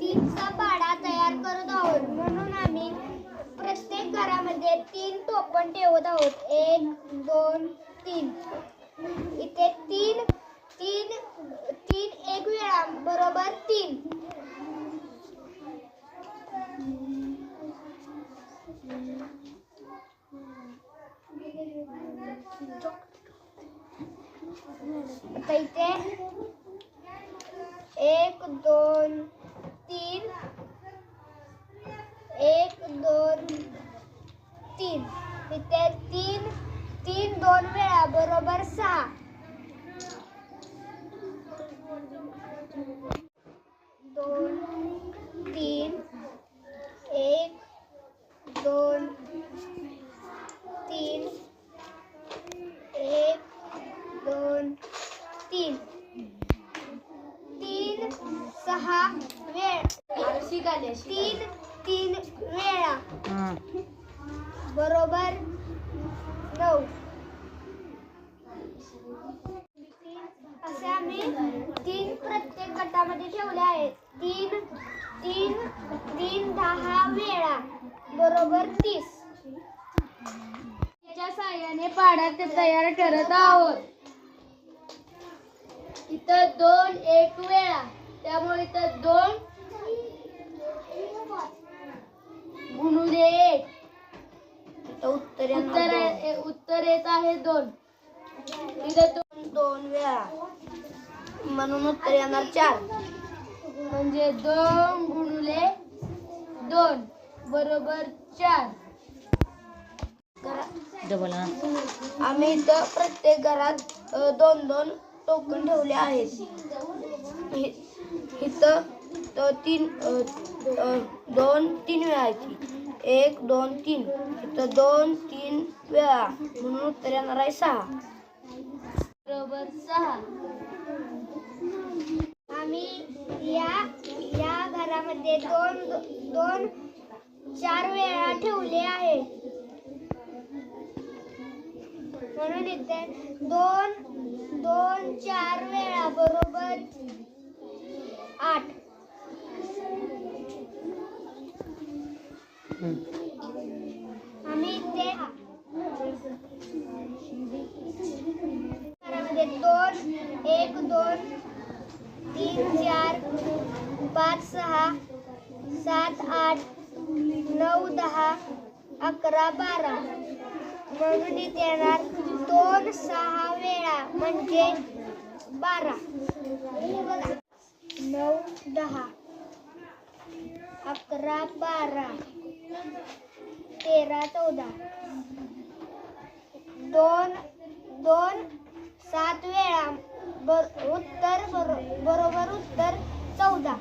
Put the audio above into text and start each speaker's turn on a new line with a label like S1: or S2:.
S1: तीनचा पाढा तयार करत आहोत, म्हणून आम्ही प्रत्येक घरामध्ये 3 टोपण ठेवत आहोत. 1 2 3. इथे 3 3 3 एक वेळा बरोबर 3. आता इथे 1 2 3 1 2 3. इथे 3 3 2 वेळा बरोबर 6. 2 3 1 2 3 1 2 3. 3 6 वेळ 3 3 वेळा बरोबर 9. असे आम्ही 3 प्रत्येक गटामध्ये ठेवले आहेत. 3 3 3 10 वेळा बरोबर 30.
S2: त्याच्या साहाय्याने पाढा तयार करत आहोत. इथं 2 1 वेळा, त्यामुळे इथं 2 गुणुले 1. उत्तर येत आहे 2. इथं
S1: 2 वेळा म्हणून उत्तर येणार 4.
S2: म्हणजे 2 गुणुले 2 बरोबर 4.
S1: आम्ही इथं प्रत्येक घरात 2 2 टोकन ठेवले आहेत. इथं 3 2 3 वेळा आहे. 1 2 3. इथं 2 3 वेळा म्हणून उत्तर येणार आहे 6.
S2: बरोबर 6.
S1: आम्ही या घरामध्ये 2 4 वेळा ठेवले आहे, म्हणून इथे 2 2 4 वेळा बरोबर 8. आम्ही इथे घरामध्ये 2 1 2 3 4 5 6 7 8 9 10 11 12 म्हणून इथे येणार 2 6 वेळा म्हणजे 12. 9 10 11 12 13 14. 2 2 7 वेळा बरोबर उत्तर 14.